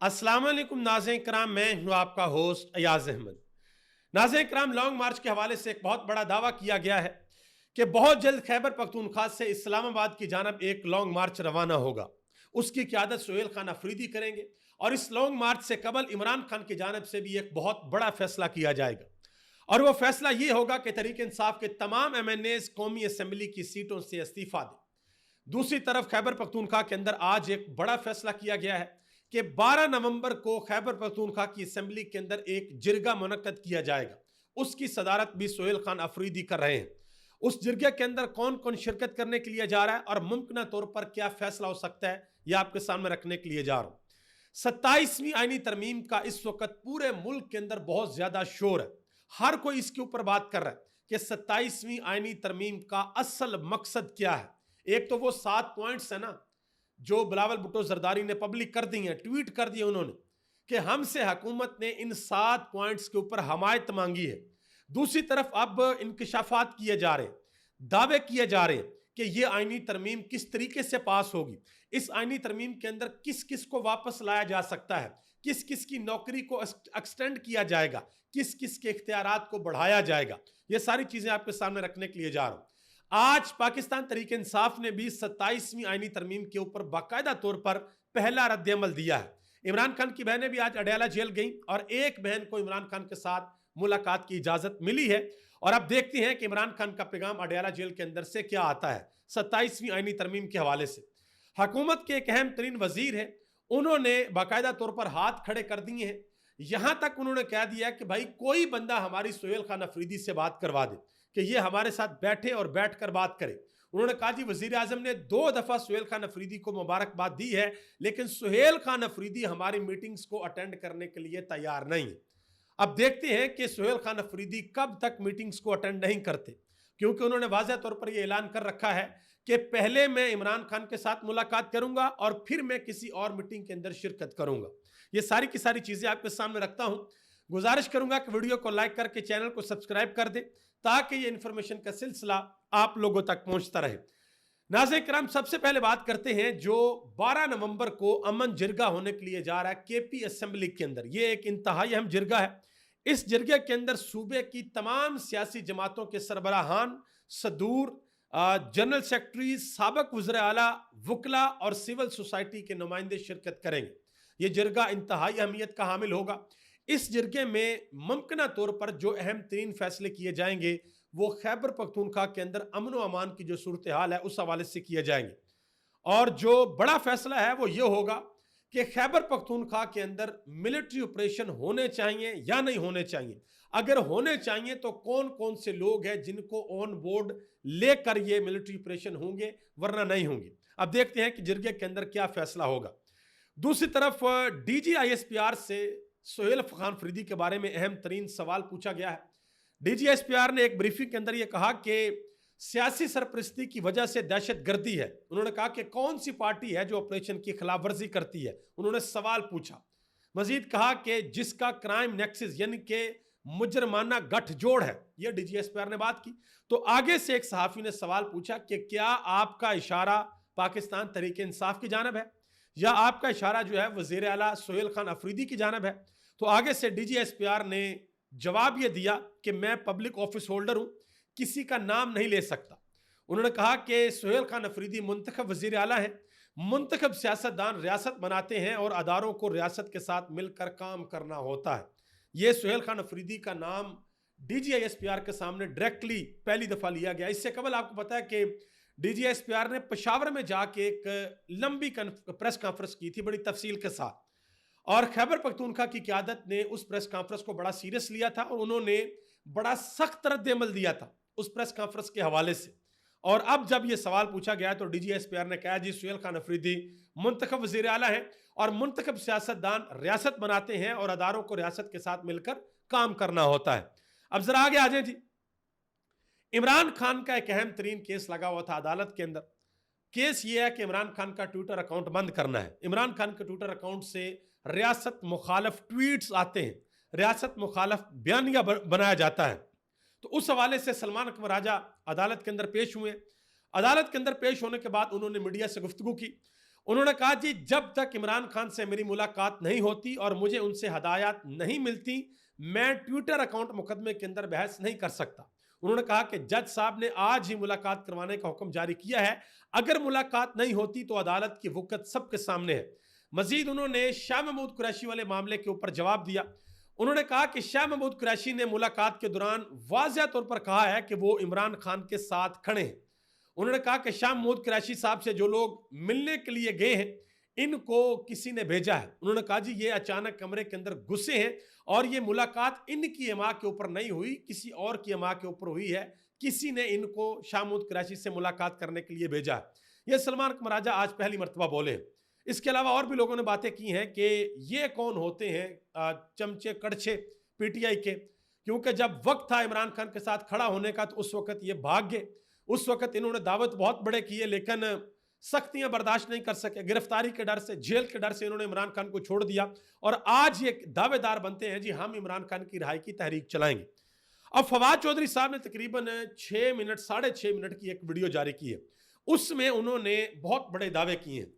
अस्सलाम वालेकुम नाज़रीन कराम, मैं हूं आपका होस्ट अयाज अहमद। नाज़रीन कराम, लॉन्ग मार्च के हवाले से एक बहुत बड़ा दावा किया गया है कि बहुत जल्द खैबर पख्तूनख्वा से इस्लामाबाद की जानब एक लॉन्ग मार्च रवाना होगा। उसकी क़यादत सुहेल खान अफरीदी करेंगे और इस लॉन्ग मार्च से कबल इमरान खान की जानब से भी एक बहुत बड़ा फैसला किया जाएगा और वह फैसला ये होगा कि तहरीक इंसाफ के तमाम MNAs कौमी असम्बली की सीटों से इस्तीफा दें। दूसरी तरफ खैबर पख्तूनख्वा के अंदर आज एक बड़ा फैसला किया गया है कि 12 नवंबर को खैबर पख्तूनख्वा की असेंबली के अंदर एक जिरगा मुनक्कद किया जाएगा। उसकी सदारत भी सुहेल खान अफरीदी कर रहे हैं। उस जिरगे के अंदर कौन कौन शिरकत करने के लिए जा रहा है और मुमकिन तौर पर क्या फैसला हो सकता है, यह आपके सामने रखने के लिए जा रहा हूं। 27वीं आईनी तरमीम का इस वक्त पूरे मुल्क के अंदर बहुत ज्यादा शोर है। हर कोई इसके ऊपर बात कर रहा है कि 27वीं आईनी तरमीम का असल मकसद क्या है। एक तो वो 7 पॉइंट्स है ना जो बिलावल भुट्टो जरदारी ने पब्लिक कर दी है, ट्वीट कर दिए उन्होंने कि हमसे हुकूमत ने इन 7 पॉइंट्स के ऊपर हमायत मांगी है। दूसरी तरफ अब इंकशाफात किए जा रहे हैं, दावे किए जा रहे हैं कि यह आईनी तरमीम किस तरीके से पास होगी, इस आईनी तरमीम के अंदर किस किस को वापस लाया जा सकता है, किस किस की नौकरी को एक्सटेंड किया जाएगा, किस किस के इख्तियारात को बढ़ाया जाएगा। ये सारी चीजें आपके सामने रखने के लिए जा रहा हूं। आज पाकिस्तान तहरीक इंसाफ ने भी 27वीं आईनी तरमीम के ऊपर बाकायदा तौर पर पहला रद्द-ए-अमल दिया है। इमरान खान की बहनें भी आज अडयाला जेल गई और एक बहन को इमरान खान के साथ मुलाकात की इजाजत मिली है और अब देखते हैं कि इमरान खान का पैगाम अडयाला जेल के अंदर से क्या आता है 27वीं आईनी तरमीम के हवाले से। हुकूमत के एक अहम तरीन वजीर है, उन्होंने बाकायदा तौर पर हाथ खड़े कर दिए हैं। यहां तक उन्होंने कह दिया कि भाई कोई बंदा हमारी सुहेल खान अफरीदी से बात करवा दे कि ये हमारे साथ बैठे और बैठकर बात करे। उन्होंने कहा जी वजीर आजम ने 2 दफा सुहेल खान अफरीदी को मुबारकबाद दी है, लेकिन सुहेल खान अफरीदी हमारी मीटिंग्स को अटेंड करने के लिए तैयार नहीं है। अब देखते हैं कि सुहेल खान अफरीदी कब तक मीटिंग्स को अटेंड नहीं करते, क्योंकि उन्होंने वाज़ेह तौर पर यह ऐलान कर रखा है कि पहले मैं इमरान खान के साथ मुलाकात करूंगा और फिर मैं किसी और मीटिंग के अंदर शिरकत करूंगा। ये सारी की सारी चीजें आपके सामने रखता हूं। गुजारिश करूंगा कि वीडियो को लाइक करके चैनल को सब्सक्राइब कर दे ताकि ये इंफॉर्मेशन का सिलसिला आप लोगों तक पहुंचता रहे। नाज़रीन किराम, सबसे पहले बात करते हैं जो 12 नवंबर को अमन जिरगा होने के लिए जा रहा है KP असेंबली के अंदर। ये एक इंतहाई अहम जिरगा है। इस जिरगे के अंदर सूबे की तमाम सियासी जमातों के सरबराहान, सदूर, जनरल सेक्रेटरी, साबक वज़ीर आला, वकला और सिविल सोसाइटी के नुमाइंदे शिरकत करेंगे। यह जिरगा इंतहाई अहमियत का हामिल होगा। इस जिरगे में मुमकिन तौर पर जो अहम तरीन फैसले किए जाएंगे वो खैबर पख्तूनख्वा के अंदर अमन व अमान की जो सूरत हाल है उस हवाले से किए जाएंगे। और जो बड़ा फैसला है वो ये होगा कि खैबर पख्तूनख्वा के अंदर मिलिट्री ऑपरेशन होने चाहिए या नहीं होने चाहिए। अगर होने चाहिए तो कौन कौन से लोग हैं जिनको ऑन बोर्ड लेकर ये मिलिट्री ऑपरेशन होंगे, वरना नहीं होंगे। अब देखते हैं कि जिरगे के अंदर क्या फैसला होगा। दूसरी तरफ DG ISPR से सुहेल खान अफरीदी के बारे में अहम तरीन सवाल पूछा गया है। DG ISPR ने एक ब्रीफिंग के अंदर यह कहा कि सियासी सरपरस्ती की वजह से दहशत गर्दी है। उन्होंने कहा कि कौन सी पार्टी है जो ऑपरेशन की खिलाफ वर्जी करती है, उन्होंने सवाल पूछा। मजीद कहा कि जिसका क्राइम नेक्सिस यानी कि मुजरमाना गठजोड़ है, यह DG ISPR ने बात की। तो आगे से एक सहाफी ने सवाल पूछा कि क्या आपका इशारा पाकिस्तान तहरीक इंसाफ की जानब है या आपका इशारा जो है वज़ीर आला सुहेल खान अफरीदी की जानब है। तो आगे से DG ISPR ने जवाब यह दिया कि मैं पब्लिक ऑफिस होल्डर हूं, किसी का नाम नहीं ले सकता। उन्होंने कहा कि सुहेल खान अफरीदी मुंतखब वज़ीर आला है। मुंतखब सियासतदान रियासत बनाते हैं और अदारों को रियासत के साथ मिलकर काम करना होता है। यह सुहेल खान अफरीदी का नाम DG ISPR के सामने डायरेक्टली पहली दफा लिया गया। इससे कबल आपको पता है कि DG ISPR ने पेशावर में जाके एक लंबी प्रेस कॉन्फ्रेंस की थी बड़ी तफसील के साथ, और खैबर पख्तूनख्वा की क़यादत ने उस प्रेस कॉन्फ्रेंस को बड़ा सीरियस लिया था और उन्होंने बड़ा सख्त रद्द-ए-अमल दिया था उस प्रेस कॉन्फ्रेंस के हवाले से। और अब जब यह सवाल पूछा गया तो DG ISPR ने कहा जी सुहेल खान अफरीदी मुंतखब वज़ीर आला है और मुंतखब सियासतदान रियासत बनाते हैं और अदारों को रियासत के साथ मिलकर काम करना होता है। अब जरा आगे आ जाए जी। इमरान खान का एक अहम तरीन केस लगा हुआ था अदालत के अंदर। केस ये है कि इमरान खान का ट्विटर अकाउंट बंद करना है। इमरान खान के ट्विटर अकाउंट से रियासत मुखालफ ट्वीट्स आते हैं, रियासत मुखालफ बयानिया बनाया जाता है। तो उस हवाले से सलमान अकबर राजा अदालत के अंदर पेश हुए। अदालत के अंदर पेश होने के बाद उन्होंने मीडिया से गुफ्तगू की। उन्होंने कहा जी जब तक इमरान खान से मेरी मुलाकात नहीं होती और मुझे उनसे हदायत नहीं मिलती, मैं ट्विटर अकाउंट मुकदमे के अंदर बहस नहीं कर सकता। उन्होंने कहा कि जज साहब ने आज ही मुलाकात करवाने का हुक्म जारी किया है, अगर मुलाकात नहीं होती तो अदालत की वुकत सबके सामने है। मजीद उन्होंने शाह महमूद कुरैशी वाले मामले के ऊपर जवाब दिया। उन्होंने कहा कि शाह महमूद कुरैशी ने मुलाकात के दौरान वाज़ेह तौर पर कहा है कि वो इमरान खान के साथ खड़े हैं। उन्होंने कहा कि शाह महमूद कुरैशी साहब से जो लोग मिलने के लिए गए हैं, इनको किसी ने भेजा है। उन्होंने कहा जी ये अचानक कमरे के अंदर घुसे हैं और ये मुलाकात इनकी अमा के ऊपर नहीं हुई, किसी और की अमा के ऊपर हुई है। किसी ने इनको शाह महमूद कुरैशी से मुलाकात करने के लिए भेजा है। ये सलमान कमराजा आज पहली मरतबा बोले। इसके अलावा और भी लोगों ने बातें की हैं कि ये कौन होते हैं चमचे कड़छे पीटीआई के, क्योंकि जब वक्त था इमरान खान के साथ खड़ा होने का तो उस वक्त ये भाग गए। उस वक्त इन्होंने दावत बहुत बड़े किए लेकिन सख्तियां बर्दाश्त नहीं कर सके, गिरफ्तारी के डर से, जेल के डर से इन्होंने इमरान खान को छोड़ दिया और आज ये दावेदार बनते हैं जी हम इमरान खान की रिहाई की तहरीक चलाएंगे। अब फवाद चौधरी साहब ने तकरीबन 6 मिनट 6.5 मिनट की एक वीडियो जारी की है। उसमें उन्होंने बहुत बड़े दावे किए हैं।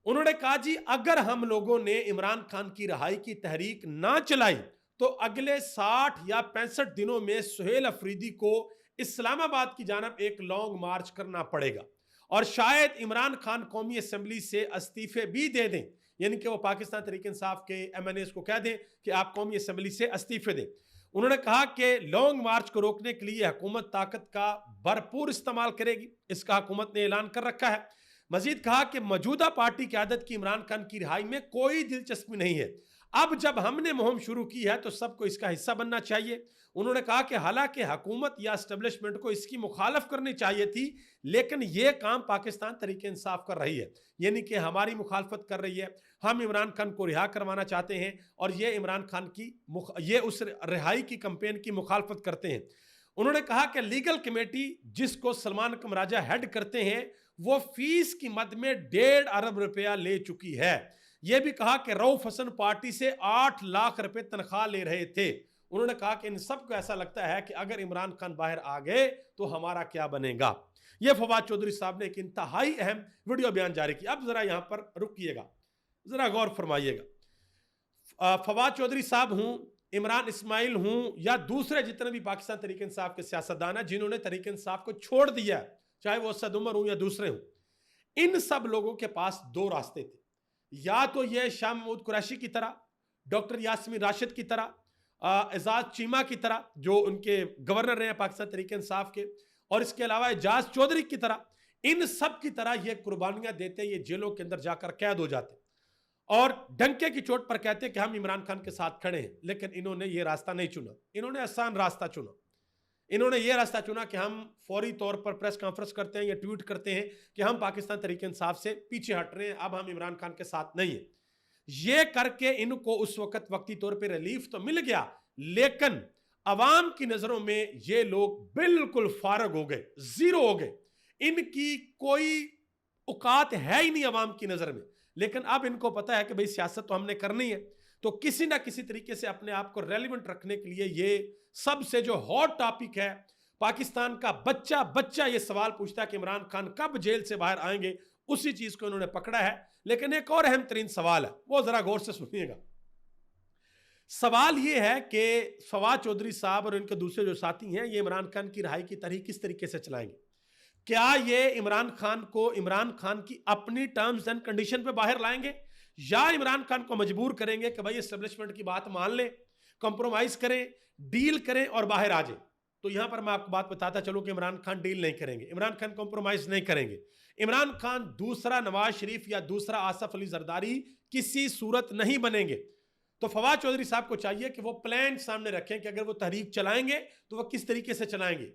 उन्होंने कहा जी अगर हम लोगों ने इमरान खान की रिहाई की तहरीक ना चलाई तो अगले 60 या 65 दिनों में सुहेल अफरीदी को इस्लामाबाद की जानब एक लॉन्ग मार्च करना पड़ेगा और शायद इमरान खान कौमी असेंबली से इस्तीफे भी दे दें, यानी कि वो पाकिस्तान तहरीक इंसाफ के MNAs को कह दें कि आप कौमी असेंबली से इस्तीफे दें। उन्होंने कहा कि लॉन्ग मार्च को रोकने के लिए हुकूमत ताकत का भरपूर इस्तेमाल करेगी, इसका हुकूमत ने ऐलान कर रखा है। मजीद कहा कि मौजूदा पार्टी क़यादत की इमरान खान की रिहाई में कोई दिलचस्पी नहीं है। अब जब हमने मुहिम शुरू की है तो सबको इसका हिस्सा बनना चाहिए। उन्होंने कहा कि हालांकि हुकूमत या एस्टेब्लिशमेंट को इसकी मुखालफ करनी चाहिए थी, लेकिन यह काम पाकिस्तान तहरीक इंसाफ कर रही है, यानी कि हमारी मुखालफत कर रही है। हम इमरान खान को रिहा करवाना चाहते हैं और ये इमरान खान की ये उस रिहाई की कंपेन की मुखालफत करते हैं। उन्होंने कहा कि लीगल कमेटी जिसको सलमान कमराजा हेड करते हैं वो फीस की मद में 1.5 अरब रुपया ले चुकी है। यह भी कहा कि रऊफ हसन पार्टी से 8 लाख रुपए तनख्वाह ले रहे थे। उन्होंने कहा कि इन सबको ऐसा लगता है कि अगर इमरान खान बाहर आ गए तो हमारा क्या बनेगा। यह फवाद चौधरी साहब ने एक इंतहाई अहम वीडियो बयान जारी किया। अब जरा यहां पर रुकिएगा, जरा गौर फरमाइएगा। फवाद चौधरी साहब हूं, इमरान इस्माइल हूं या दूसरे जितने भी पाकिस्तान तहरीक इंसाफ के सियासतदान हैं जिन्होंने तहरीक इंसाफ को छोड़ दिया, चाहे वो असद उमर हूं या दूसरे हूं, इन सब लोगों के पास 2 रास्ते थे। या तो ये शाह महमूद कुरैशी की तरह, डॉक्टर यास्मीन राशिद की तरह, एजाज चीमा की तरह जो उनके गवर्नर रहे हैं पाकिस्तान तहरीक इंसाफ के, और इसके अलावा एजाज चौधरी की तरह, इन सब की तरह ये कुर्बानियां देते, ये जेलों के अंदर जाकर कैद हो जाते और डंके की चोट पर कहते कि हम इमरान खान के साथ खड़े हैं। लेकिन इन्होंने ये रास्ता नहीं चुना, इन्होंने आसान रास्ता चुना। इन्होंने ये रास्ता चुना कि हम फौरी तौर पर प्रेस कॉन्फ्रेंस करते हैं या ट्वीट करते हैं कि हम पाकिस्तान तहरीक इंसाफ से पीछे हट रहे हैं, अब हम इमरान खान के साथ नहीं है। ये करके इनको उस वक्त वक्ती तौर पर रिलीफ तो मिल गया, लेकिन अवाम की नजरों में ये लोग बिल्कुल फारग हो गए, जीरो हो गए। इनकी कोई औकात है ही नहीं अवाम की नजर में। लेकिन अब इनको पता है कि भाई सियासत तो हमने करनी है, तो किसी ना किसी तरीके से अपने आप को रेलिवेंट रखने के लिए ये सबसे जो हॉट टॉपिक है, पाकिस्तान का बच्चा बच्चा ये सवाल पूछता है कि इमरान खान कब जेल से बाहर आएंगे, उसी चीज को इन्होंने पकड़ा है। लेकिन एक और अहम तरीन सवाल है, वो जरा गौर से सुनिएगा। सवाल ये है कि फवाद चौधरी साहब और इनके दूसरे जो साथी हैं ये इमरान खान की रिहाई की तहरीक किस तरीके से चलाएंगे। क्या ये इमरान खान को इमरान खान की अपनी टर्म्स एंड कंडीशन पे बाहर लाएंगे या इमरान खान को मजबूर करेंगे कि भाई एस्टेब्लिशमेंट की बात मान लें, कंप्रोमाइज करें, डील करें और बाहर आ जाए। तो यहां पर मैं आपको बात बताता चलूं कि इमरान खान डील नहीं करेंगे, इमरान खान कंप्रोमाइज नहीं करेंगे। इमरान खान दूसरा नवाज शरीफ या दूसरा आसफ अली जरदारी किसी सूरत नहीं बनेंगे। तो फवाद चौधरी साहब को चाहिए कि वो प्लान सामने रखें कि अगर वो तहरीक चलाएंगे तो वो किस तरीके से चलाएंगे।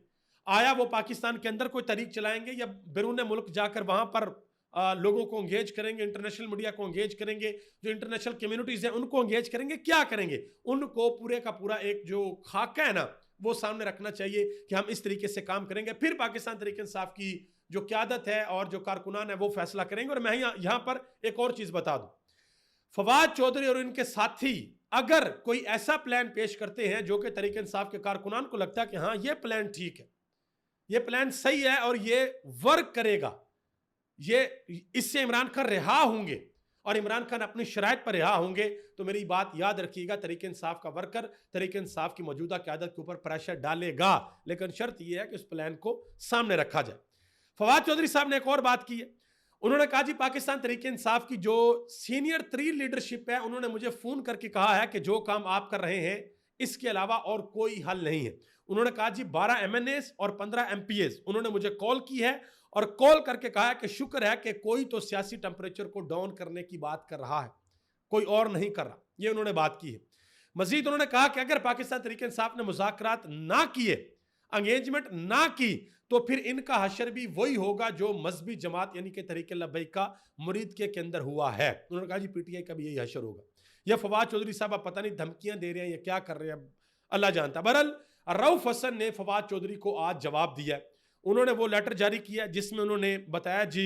आया वो पाकिस्तान के अंदर कोई तहरीक चलाएंगे या बैरून मुल्क जाकर वहां पर लोगों को एंगेज करेंगे, इंटरनेशनल मीडिया को एंगेज करेंगे, जो इंटरनेशनल कम्युनिटीज हैं उनको एंगेज करेंगे, क्या करेंगे। उनको पूरे का पूरा एक जो खाका है ना वो सामने रखना चाहिए कि हम इस तरीके से काम करेंगे। फिर पाकिस्तान तहरीक इंसाफ की जो क़यादत है और जो कारकुनान है वो फैसला करेंगे। और मैं यहां पर एक और चीज बता दूं, फवाद चौधरी और इनके साथी अगर कोई ऐसा प्लान पेश करते हैं जो कि तहरीक इंसाफ के कारकुनान को लगता है कि हाँ ये प्लान ठीक है, ये प्लान सही है और ये वर्क करेगा, ये इससे इमरान खान रिहा होंगे और इमरान खान अपनी शराइत पर रिहा होंगे, तो मेरी बात याद रखिएगा, तहरीक इंसाफ का वर्कर तहरीक इंसाफ की मौजूदा क़यादत के ऊपर प्रेशर डालेगा, लेकिन शर्त यह है कि उस प्लान को सामने रखा जाए। फवाद चौधरी साहब ने एक और बात की है। उन्होंने कहा जी पाकिस्तान तहरीक इंसाफ की जो सीनियर 3 लीडरशिप है, उन्होंने मुझे फोन करके कहा है कि जो काम आप कर रहे हैं इसके अलावा और कोई हल नहीं है। उन्होंने कहा जी 12 MNAs और 15 MPAs उन्होंने मुझे कॉल की है और कॉल करके कहा है कि शुक्र है कि कोई तो सियासी टेम्परेचर को डाउन करने की बात कर रहा है, कोई और नहीं कर रहा। ये उन्होंने बात की है। मजीद उन्होंने कहा कि अगर पाकिस्तान तहरीक इंसाफ ने मुज़ाकरात ना किए, एंगेजमेंट ना की, तो फिर इनका हशर भी वही होगा जो मजहबी जमात यानी कि तहरीक लब्बैक का मुरीद के अंदर हुआ है। उन्होंने कहा जी PTI का भी यही हशर होगा। यह फवाद चौधरी साहब अब पता नहीं धमकियां दे रहे हैं या क्या कर रहे हैं, अल्लाह जानता। बहरहाल रऊफ हसन ने फवाद चौधरी को आज जवाब दिया। उन्होंने वो लेटर जारी किया जिसमें उन्होंने बताया जी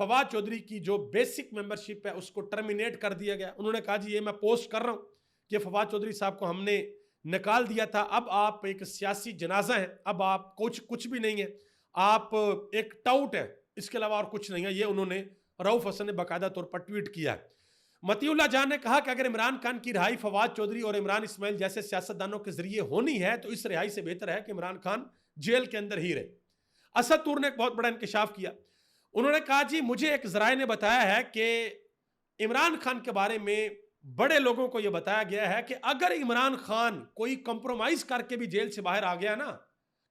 फवाद चौधरी की जो बेसिक मेंबरशिप है उसको टर्मिनेट कर दिया गया। उन्होंने कहा जी ये मैं पोस्ट कर रहा हूँ कि फवाद चौधरी साहब को हमने निकाल दिया था, अब आप एक सियासी जनाजा हैं, अब आप कुछ भी नहीं है, आप एक टाउट है, इसके अलावा और कुछ नहीं है। ये उन्होंने रऊफ हसन ने बाकायदा तौर पर ट्वीट किया है। मतीउल्लाह जान ने कहा कि अगर इमरान खान की रिहाई फवाद चौधरी और इमरान इस्माइल जैसे सियासतदानों के जरिए होनी है तो इस रिहाई से बेहतर है कि इमरान खान जेल के अंदर ही रहे। असद तूर ने एक बहुत बड़ा इंकशाफ किया। उन्होंने कहा जी मुझे एक जराए ने बताया है कि इमरान खान के बारे में बड़े लोगों को यह बताया गया है कि अगर इमरान खान कोई कंप्रोमाइज करके भी जेल से बाहर आ गया ना,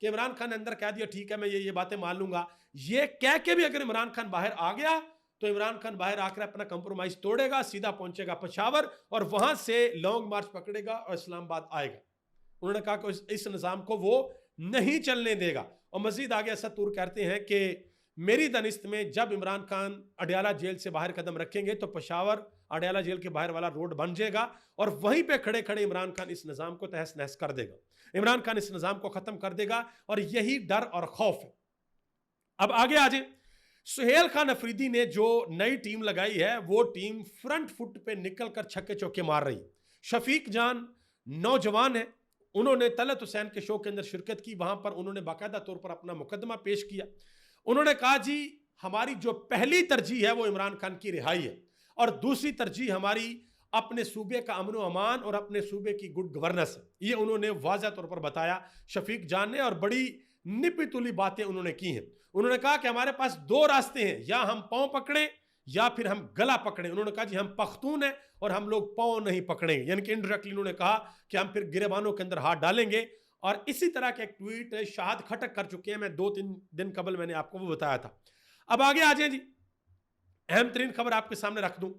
कि इमरान खान ने अंदर कह दिया ठीक है मैं ये बातें मान लूंगा, ये कह के भी अगर इमरान खान बाहर आ गया तो इमरान खान बाहर आकर अपना कंप्रोमाइज तोड़ेगा, सीधा पहुंचेगा पेशावर और वहां से लॉन्ग मार्च पकड़ेगा और इस्लामाबाद आएगा। उन्होंने कहा कि इस निजाम को वो नहीं चलने देगा। और मजीद आगे असद तूर कहते हैं कि मेरी दानिस्त में जब इमरान खान अडयाला जेल से बाहर कदम रखेंगे तो पेशावर अडयाला जेल के बाहर वाला रोड बन जाएगा और वहीं पे खड़े खड़े इमरान खान इस निजाम को तहस नहस कर देगा, इमरान खान इस निजाम को खत्म कर देगा। और यही डर और खौफ है। अब आगे आ जाए, सुहेल खान अफरीदी ने जो नई टीम लगाई है वो टीम फ्रंट फुट पे निकलकर छक्के चौके मार रही। शफीक जान नौजवान है, उन्होंने तलत हुसैन के शो के अंदर शिरकत की, वहां पर उन्होंने बाकायदा तौर पर अपना मुकदमा पेश किया। उन्होंने कहा जी हमारी जो पहली तरजीह है वो इमरान खान की रिहाई है और दूसरी तरजीह हमारी अपने सूबे का अमन व अमान और अपने सूबे की गुड गवर्नेंस है। ये उन्होंने वाज़ह तौर पर बताया शफीक जान ने, और बड़ी निपी तुली बातें उन्होंने की हैं। उन्होंने कहा कि हमारे पास 2 रास्ते हैं, या हम पांव पकड़ें या फिर हम गला पकड़ें। उन्होंने कहा जी हम पख्तून हैं और हम लोग पांव नहीं पकड़ेंगे, यानी कि इनडायरेक्टली उन्होंने कहा कि हम फिर गिरेबानों के अंदर हाथ डालेंगे। और इसी तरह का एक ट्वीट शाहद खटक कर चुके हैं, मैं 2-3 दिन कबल मैंने आपको वो बताया था। अब आगे आ जाए जी, अहम तरीन खबर आपके सामने रख दूं।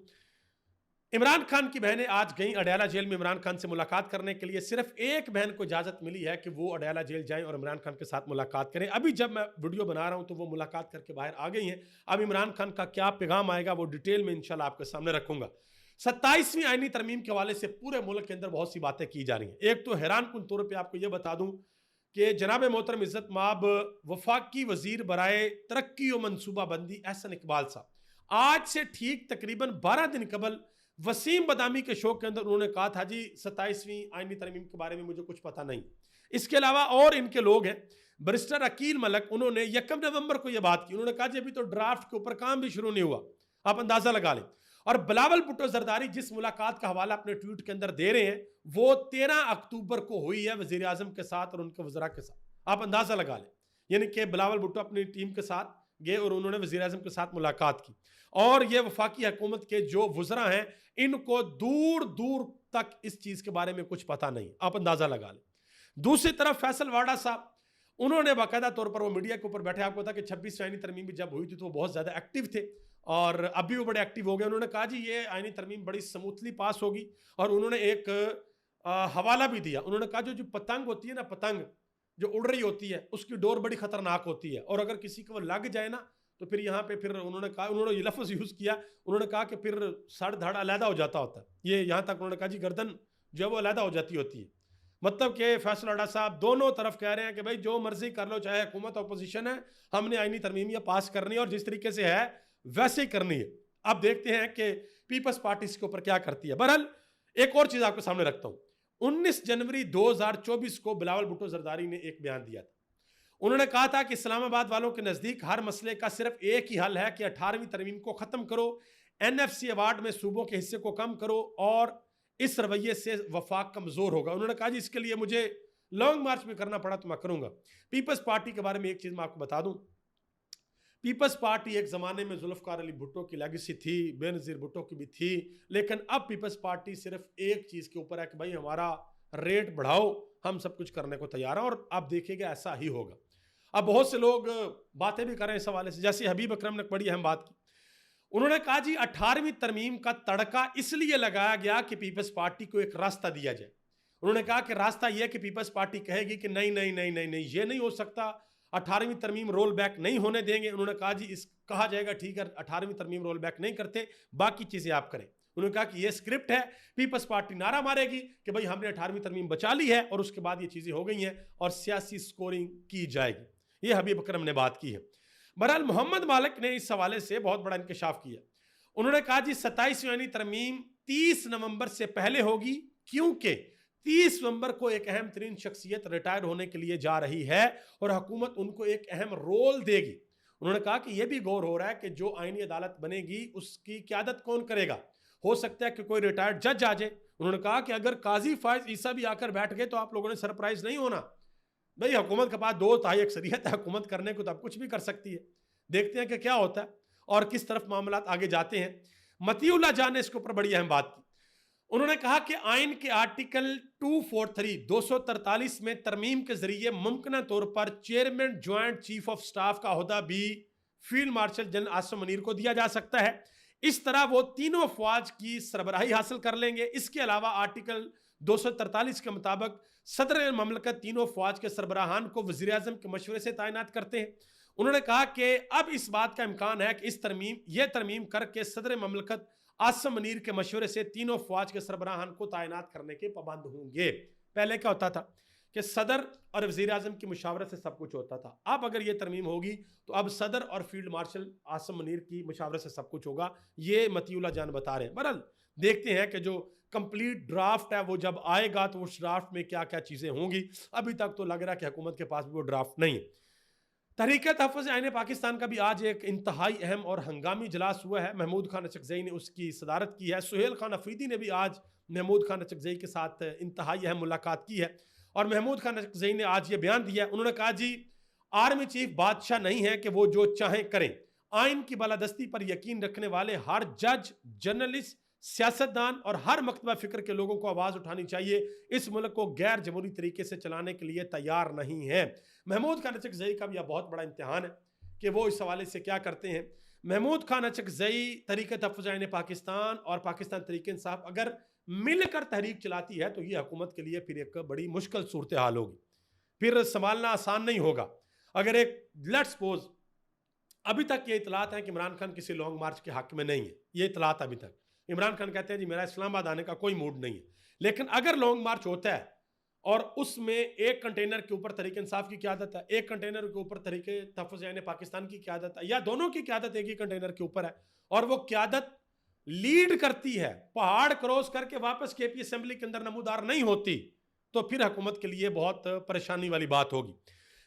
इमरान खान की बहनें आज गई अडयाला जेल में इमरान खान से मुलाकात करने के लिए। सिर्फ एक बहन को इजाजत मिली है कि वो अडयाला जेल जाएं और इमरान खान के साथ मुलाकात करें। अभी जब मैं वीडियो बना रहा हूं तो वो मुलाकात करके बाहर आ गई हैं। अब इमरान खान का क्या पैगाम आएगा वो डिटेल में इंशाल्लाह आपके सामने रखूंगा। 27वीं आईनी तरमीम के हवाले से पूरे मुल्क के अंदर बहुत सी बातें की जा रही हैं। एक तो हैरान कुन तौर पर आपको यह बता दूं कि जनाब मोहतरम इज्जत माब वफाकी वजीर बराए तरक्की और मनसूबाबंदी एहसन इकबाल साहब आज से ठीक तकरीबन 12 दिन कबल वसीम बदामी के शो के अंदर उन्होंने कहा था जी 27वीं आईनी तरमीम के बारे में मुझे कुछ पता नहीं। इसके अलावा और इनके लोग हैं, बैरिस्टर अकील मलक, उन्होंने 1 नवंबर को यह बात की। उन्होंने कहा जी अभी तो ड्राफ्ट के ऊपर काम भी शुरू नहीं हुआ, आप अंदाजा लगा लें। और बिलावल भुट्टो जरदारी जिस मुलाकात का हवाला अपने ट्वीट के अंदर दे रहे हैं वो 13 अक्टूबर को हुई है वजीर आजम के साथ और उनके वज़रा के साथ, आप अंदाजा लगा लें। यानी कि बिलावल भुट्टो अपनी टीम के साथ गए और उन्होंने वजीर आजम के साथ मुलाकात की। और ये वफाकी हुकूमत के जो वज़रा हैं इनको दूर दूर तक इस चीज़ के बारे में कुछ पता नहीं, आप अंदाजा लगा लें। दूसरी तरफ फैसल वाडा साहब, उन्होंने बाकायदा तौर पर वो मीडिया के ऊपर बैठे, आपको पता कि 26वीं आईनी तरमीम भी जब हुई थी तो वो बहुत ज़्यादा एक्टिव थे और अभी वो बड़े एक्टिव हो गए। उन्होंने कहा जी ये आईनी तरमीम बड़ी स्मूथली पास होगी और उन्होंने एक हवाला भी दिया। उन्होंने कहा जो पतंग होती है ना, पतंग जो उड़ रही होती है उसकी डोर बड़ी खतरनाक होती है और अगर किसी को लग जाए ना तो फिर यहाँ पे फिर उन्होंने कहा, उन्होंने ये लफ्ज़ यूज़ किया, उन्होंने कहा कि फिर सड़ धड़ अलहदा हो जाता होता है। ये यहाँ तक उन्होंने कहा जी गर्दन जो है वो अलहदा हो जाती होती है। मतलब कि फैसल वाडा साहब दोनों तरफ कह रहे हैं कि भाई जो मर्जी कर लो, चाहे हुकूमत अपोजिशन है, हमने आईनी तरमीम पास करनी है और जिस तरीके से है वैसे ही करनी है। अब देखते हैं कि पीपल्स पार्टी इसके ऊपर क्या करती है। बहरहाल एक और चीज़ आपके सामने रखता हूँ। 19 जनवरी 2024 को बिलावल भुट्टो जरदारी ने एक बयान दिया था। उन्होंने कहा था कि इस्लामाबाद वालों के नजदीक हर मसले का सिर्फ एक ही हल है कि 18वीं तरमीम को खत्म करो, एनएफसी अवार्ड में सूबों के हिस्से को कम करो और इस रवैये से वफाक कमजोर होगा। उन्होंने कहा जी इसके लिए मुझे लॉन्ग मार्च में करना पड़ा तो मैं करूंगा। पीपल्स पार्टी के बारे में एक चीज मैं आपको बता दूं, पीपल्स पार्टी एक जमाने में जुल्फकार अली भुट्टो की लेगेसी थी, बेनजीर भुट्टो की भी थी, लेकिन अब पीपल्स पार्टी सिर्फ एक चीज के ऊपर है कि भाई हमारा रेट बढ़ाओ, हम सब कुछ करने को तैयार हैं और आप देखिएगा ऐसा ही होगा। अब बहुत से लोग बातें भी कर रहे हैं इस हवाले से, जैसे हबीब अकरम ने बड़ी अहम बात की। उन्होंने कहा जी 18वीं तरमीम का तड़का इसलिए लगाया गया कि पीपल्स पार्टी को एक रास्ता दिया जाए। उन्होंने कहा कि रास्ता यह कि पीपल्स पार्टी कहेगी कि नहीं नहीं नहीं नहीं नहीं ये नहीं हो सकता, 18वीं तरमीम रोल बैक नहीं होने देंगे। उन्होंने कहा जी इस कहा जाएगा ठीक है 18वीं तरमीम रोल बैक नहीं करते, बाकी चीजें आप करें। उन्होंने कहा कि यह स्क्रिप्ट है, पीपल्स पार्टी नारा मारेगी कि भाई हमने 18वीं तरमीम बचा ली है और उसके बाद ये चीजें हो गई हैं और सियासी स्कोरिंग की जाएगी। ये हबीब अकरम ने बात की है। बहरहाल मोहम्मद मालिक ने इस हवाले से बहुत बड़ा इंकशाफ किया। उन्होंने कहा जी 27वीं तरमीम 30 नवंबर से पहले होगी, क्योंकि 30 नवंबर को एक अहम तरीन शख्सियत रिटायर होने के लिए जा रही है और हुकूमत उनको एक अहम रोल देगी। उन्होंने कहा कि यह भी गौर हो रहा है कि जो आईनी अदालत बनेगी उसकी क़यादत कौन करेगा, हो सकता है कि कोई रिटायर्ड जज आ जाए। उन्होंने कहा कि अगर काजी फायज ईसा भी आकर बैठ गए तो आप लोगों ने सरप्राइज नहीं होना। भाई हुकूमत के पास 2/3 अक्सरियत है, हुकूमत करने को तो अब कुछ भी कर सकती है। देखते हैं कि क्या होता है और किस तरफ मामला आगे जाते हैं। मतीउल्लाह जान ने इसके ऊपर बड़ी अहम बात की। उन्होंने कहा कि आइन के आर्टिकल 243 में तरमीम के जरिए मुमकिन तौर पर chairman joint chief of staff का ओहदा भी field marshal general Asim Munir को दिया जा सकता है। इस तरह वो तीनों अफवाज की सरबराही हासिल कर लेंगे। इसके अलावा आर्टिकल 243 के मुताबिक सदर ममलकत तीनों अफवाज के सरबराहान को वज़ीर आज़म के मशवरे से तैनात करते हैं। उन्होंने कहा कि अब इस बात का इम्कान है कि यह तरमीम करके सदर ममलकत आसिम मुनीर के मशवरे से तीनों अफवाज के सरबराहान को तैनात करने के पाबंद होंगे। पहले क्या होता था कि सदर और वज़ीर आज़म की मुशावरत से सब कुछ होता था। अब अगर ये तरमीम होगी तो अब सदर और फील्ड मार्शल आसिम मुनीर की मुशावरत से सब कुछ होगा। ये मतीउल्लाह जान बता रहे हैं। बहरहाल देखते हैं कि जो कंप्लीट ड्राफ्ट है वो जब आएगा तो उस ड्राफ्ट में क्या क्या चीज़ें होंगी। अभी तक तो लग रहा है कि हुकूमत के पास भी वो ड्राफ्ट नहीं है। तहरीक तहफ़्फ़ुज़ आईन पाकिस्तान का भी आज एक इंतहाई अहम और हंगामी इजलास हुआ है। महमूद खान अचकज़ई ने उसकी सदारत की है। सुहेल खान अफरीदी ने भी आज महमूद खान अचकज़ई के साथ इंतहाई अहम मुलाकात की है और महमूद खान अचकज़ई ने आज ये बयान दिया। उन्होंने कहा जी आर्मी चीफ बादशाह नहीं है कि वो जो चाहें करें। आइन की बालादस्ती पर यकीन रखने वाले हर जज, जर्नलिस्ट, सियासतदान और हर मकतबा फिक्र के लोगों को आवाज़ उठानी चाहिए। इस मुल्क को गैर जमहूरी तरीके से चलाने के लिए तैयार नहीं है। महमूद खान अचकज़ई का भी यह बहुत बड़ा इम्तिहान है कि वो इस हवाले से क्या करते हैं। महमूद खान अचकज़ई तहरीक तहफ़्फ़ुज़ आईन पाकिस्तान और पाकिस्तान तहरीक इंसाफ अगर मिलकर तहरीक चलाती है तो ये हुकूमत के लिए फिर एक बड़ी मुश्किल सूरत हाल होगी, फिर संभालना आसान नहीं होगा। अगर एक लेट्स सपोज अभी तक ये इतलात है कि इमरान खान किसी लॉन्ग मार्च के हक में नहीं है, ये इतलात अभी तक इमरान खान कहते हैं जी मेरा इस्लामाबाद आने का कोई मूड नहीं है। लेकिन अगर लॉन्ग मार्च होता है और उसमें एक कंटेनर के ऊपर तहरीक इंसाफ की क़यादत है, एक कंटेनर के ऊपर तहरीक तहफ़्फ़ुज़ आईन पाकिस्तान की क़यादत है, या दोनों की क़यादत एक ही कंटेनर के ऊपर है और वो क़यादत लीड करती है, पहाड़ क्रॉस करके वापस केपी असेंबली के अंदर नमूदार नहीं होती, तो फिर हुकूमत के लिए बहुत परेशानी वाली बात होगी।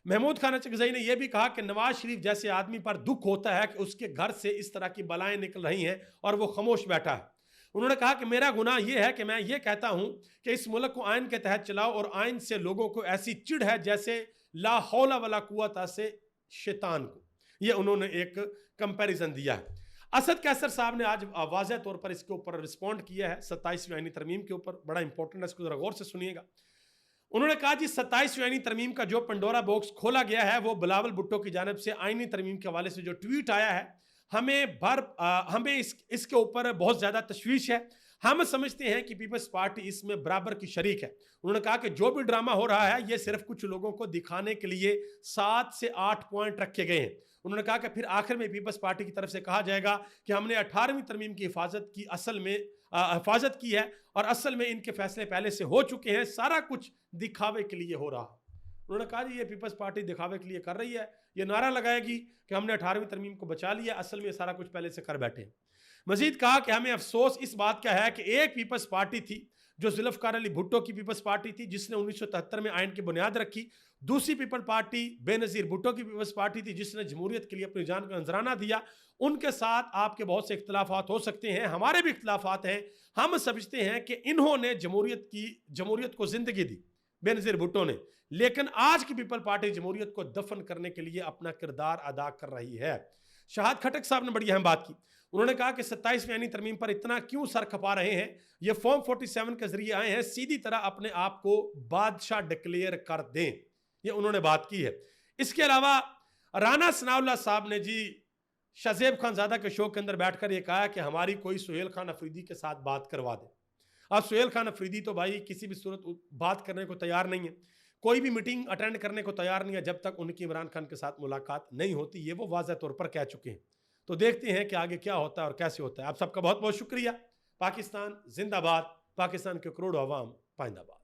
महमूद खान अचकज़ई ने यह भी कहा कि नवाज शरीफ जैसे आदमी पर दुख होता है कि उसके घर से इस तरह की बलाएं निकल रही हैं और वो खामोश बैठा है। उन्होंने कहा कि मेरा गुनाह यह है कि मैं ये कहता हूं कि इस मुल्क को आइन के तहत चलाओ और आइन से लोगों को ऐसी चिढ़ है जैसे ला हौला वला कुव्वता से शैतान को। यह उन्होंने एक कंपैरिजन दिया है। असद कैसर साहब ने आज वाज़ेह तौर पर इसके ऊपर रिस्पॉन्ड किया है 27वीं आईनी तरमीम के ऊपर। बड़ा इंपॉर्टेंट है, इसको जरा गौर से सुनिएगा। उन्होंने कहा जी 27वीं आईनी तरमीम का जो पंडोरा बॉक्स खोला गया है वो बिलावल भुट्टो की जानिब से आईनी तरमीम के हवाले से जो ट्वीट आया है हमें इसके ऊपर बहुत ज़्यादा तशवीश है। हम समझते हैं कि पीपल्स पार्टी इसमें बराबर की शरीक है। उन्होंने कहा कि जो भी ड्रामा हो रहा है ये सिर्फ कुछ लोगों को दिखाने के लिए 7 से 8 पॉइंट रखे गए हैं। उन्होंने कहा कि फिर आखिर में पीपल्स पार्टी की तरफ से कहा जाएगा कि हमने 18वीं तरमीम की हिफाजत की है और असल में इनके फैसले पहले से हो चुके हैं, सारा कुछ दिखावे के लिए हो रहा है। उन्होंने कहा जी ये पीपल्स पार्टी दिखावे के लिए कर रही है, ये नारा लगाएगी कि हमने 18वीं तरमीम को बचा लिया, असल में सारा कुछ पहले से कर बैठे हैं। मजीद कहा कि हमें अफसोस इस बात का है कि एक पीपल्स पार्टी थी जो जुल्फकार अली भुट्टो की पीपल्स पार्टी थी जिसने 1973 में आयन की बुनियाद रखी। दूसरी पीपल पार्टी बेनजीर भुट्टो की पीपल्स पार्टी थी जिसने जमहूरियत के लिए अपनी जान का नजराना दिया। उनके साथ आपके बहुत से इख्तलाफात हो सकते हैं, हमारे भी इख्तलाफात हैं। हम समझते हैं कि इन्होंने जमहूरियत को जिंदगी दी बेनजीर भुट्टो ने, लेकिन आज की पीपल पार्टी जमहूरियत को दफन करने के लिए अपना किरदार अदा कर रही है। शहाद खटक साहब ने बड़ी अहम बात की। उन्होंने कहा कि 27वीं आईनी तरमीम पर इतना क्यों सर खपा रहे हैं, ये फॉर्म 47 के जरिए आए हैं, सीधी तरह अपने आप को बादशाह डिक्लेयर कर दें, ये उन्होंने बात की है। इसके अलावा राना सनाउल्लाह साहब ने जी शहजेब खानजादा के शो के अंदर बैठकर ये कहा कि हमारी कोई सुहेल खान अफरीदी के साथ बात करवा दे। अब सुहेल खान अफरीदी तो भाई किसी भी सूरत बात करने को तैयार नहीं है, कोई भी मीटिंग अटेंड करने को तैयार नहीं है जब तक उनकी इमरान खान के साथ मुलाकात नहीं होती, ये वो वाज़ह तौर पर कह चुके हैं। तो देखते हैं कि आगे क्या होता है और कैसे होता है। आप सबका बहुत बहुत शुक्रिया। पाकिस्तान जिंदाबाद, पाकिस्तान के करोड़ों अवाम पाइंदाबाद।